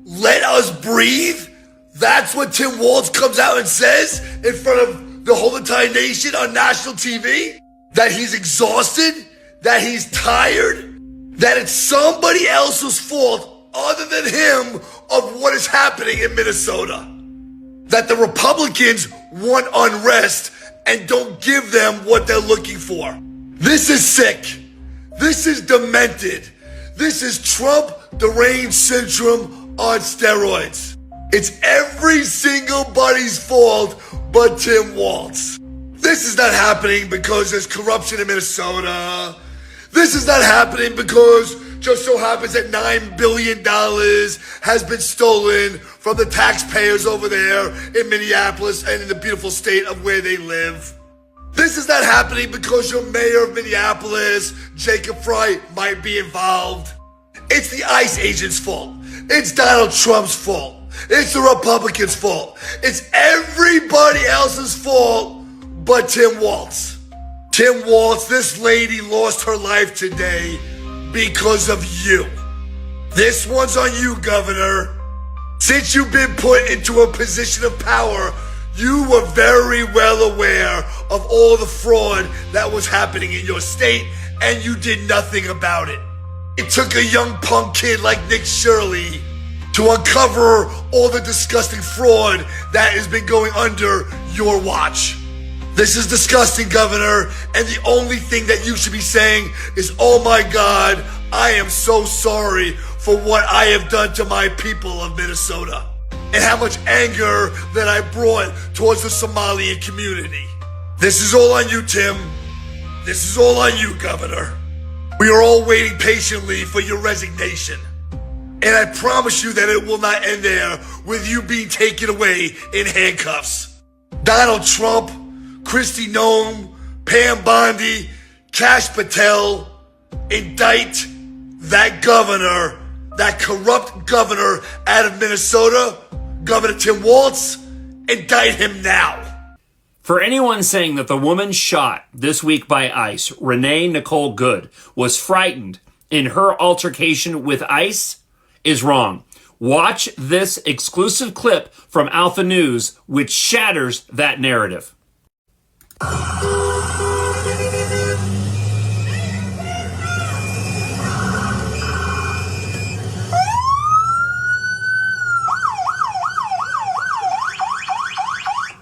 let us breathe? That's what Tim Walz comes out and says in front of the whole entire nation on national TV? That he's exhausted? That he's tired? That it's somebody else's fault other than him of what is happening in Minnesota? That the Republicans want unrest and don't give them what they're looking for? This is sick. This is demented. This is Trump deranged syndrome on steroids. It's every single body's fault but Tim Walz. This is not happening because there's corruption in Minnesota. This is not happening because just so happens that $9 billion has been stolen from the taxpayers over there in Minneapolis and in the beautiful state of where they live. This is not happening because your mayor of Minneapolis, Jacob Fry, might be involved. It's the ICE agent's fault. It's Donald Trump's fault. It's the Republicans' fault. It's everybody else's fault but Tim Walz. Tim Walz, this lady lost her life today because of you. This one's on you, Governor. Since you've been put into a position of power, you were very well aware of all the fraud that was happening in your state, and you did nothing about it. It took a young punk kid like Nick Shirley to uncover all the disgusting fraud that has been going under your watch. This is disgusting, Governor, and the only thing that you should be saying is, oh my God, I am so sorry for what I have done to my people of Minnesota and how much anger that I brought towards the Somalian community. This is all on you, Tim. This is all on you, Governor. We are all waiting patiently for your resignation. And I promise you that it will not end there with you being taken away in handcuffs. Donald Trump, Kristi Noem, Pam Bondi, Kash Patel, indict that governor, that corrupt governor out of Minnesota, Governor Tim Walz. Indict him now. For anyone saying that the woman shot this week by ICE, Renee Nicole Good, was frightened in her altercation with ICE is wrong. Watch this exclusive clip from Alpha News, which shatters that narrative.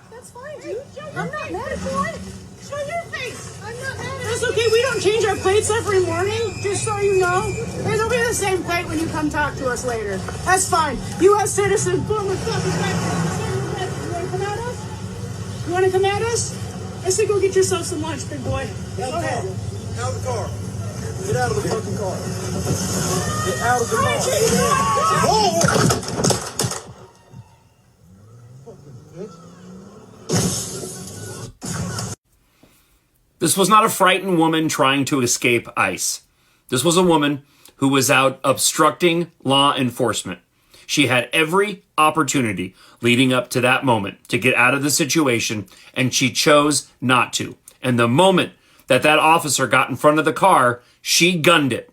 That's fine, dude. I'm not mad at you. Show your face. I'm not mad at you. That's okay. We don't change our plates every morning, just so you know. It'll be the same plate when you come talk to us later. That's fine. U.S. citizen, former fucking You want to come at us? You want to come at us? I say go get yourself some lunch, big boy. Go ahead. Out of the car. Get out of the fucking car. Get out of the car. This was not a frightened woman trying to escape ICE. This was a woman who was out obstructing law enforcement. She had every opportunity leading up to that moment to get out of the situation, and she chose not to. And the moment that that officer got in front of the car, she gunned it.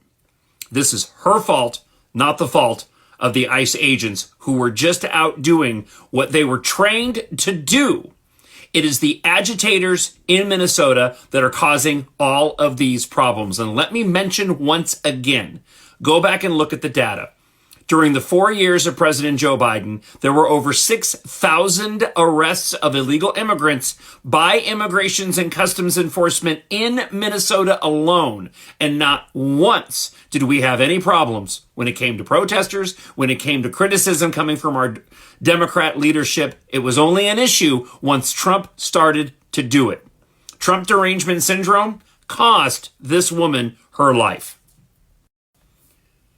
This is her fault, not the fault of the ICE agents who were just out doing what they were trained to do. It is the agitators in Minnesota that are causing all of these problems. And let me mention once again, go back and look at the data. During the 4 years of President Joe Biden, there were over 6,000 arrests of illegal immigrants by Immigrations and Customs Enforcement in Minnesota alone. And not once did we have any problems when it came to protesters, when it came to criticism coming from our Democrat leadership. It was only an issue once Trump started to do it. Trump derangement syndrome cost this woman her life.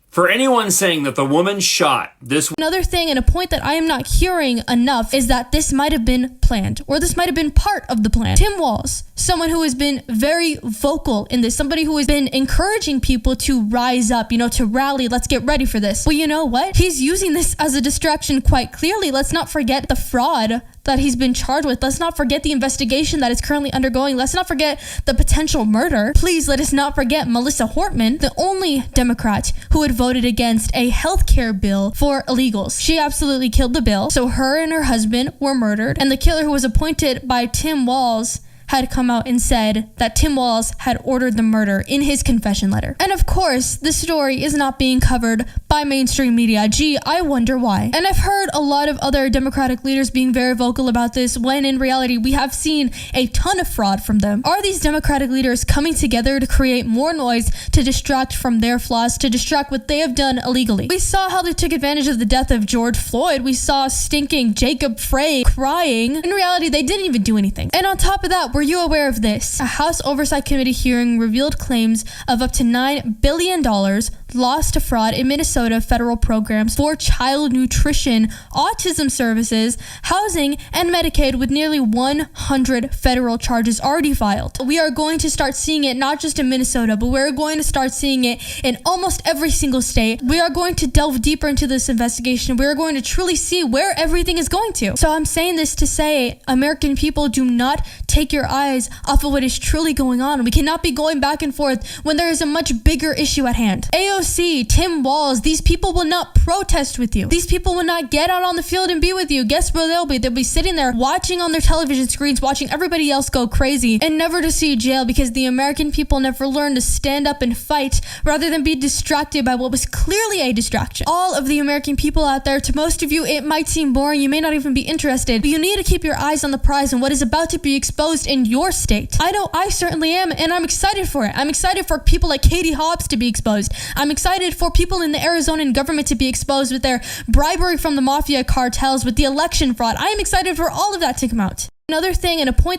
For anyone saying that the woman shot this... Another thing and a point that I am not hearing enough is that this might have been planned, or this might have been part of the plan. Tim Walz, someone who has been very vocal in this, somebody who has been encouraging people to rise up, to rally, let's get ready for this. Well, you know what? He's using this as a distraction quite clearly. Let's not forget the fraud that he's been charged with. Let's not forget the investigation that is currently undergoing. Let's not forget the potential murder. Please let us not forget Melissa Hortman, the only Democrat who had voted against a healthcare bill for illegals. She absolutely killed the bill. So her and her husband were murdered, and the killer, who was appointed by Tim Walz, had come out and said that Tim Walz had ordered the murder in his confession letter. And of course, this story is not being covered by mainstream media. Gee, I wonder why. And I've heard a lot of other Democratic leaders being very vocal about this, when in reality, we have seen a ton of fraud from them. Are these Democratic leaders coming together to create more noise, to distract from their flaws, to distract what they have done illegally? We saw how they took advantage of the death of George Floyd. We saw stinking Jacob Frey crying. In reality, they didn't even do anything. And on top of that, were you aware of this? A House Oversight Committee hearing revealed claims of up to $9 billion lost to fraud in Minnesota federal programs for child nutrition, autism services, housing, and Medicaid, with nearly 100 federal charges already filed. We are going to start seeing it not just in Minnesota, but we're going to start seeing it in almost every single state. We are going to delve deeper into this investigation. We are going to truly see where everything is going to. So I'm saying this to say, American people, do not take your eyes off of what is truly going on. We cannot be going back and forth when there is a much bigger issue at hand. AOC, Tim Walz, these people will not protest with you. These people will not get out on the field and be with you. Guess where they'll be? They'll be sitting there watching on their television screens, watching everybody else go crazy, and never to see jail, because the American people never learned to stand up and fight rather than be distracted by what was clearly a distraction. All of the American people out there, to most of you, it might seem boring. You may not even be interested, but you need to keep your eyes on the prize and what is about to be exposed in your state. I know I certainly am, and I'm excited for it. I'm excited for people like Katie Hobbs to be exposed. I'm excited for people in the Arizonan government to be exposed with their bribery from the mafia cartels, with the election fraud. I am excited for all of that to come out. Another thing, and a point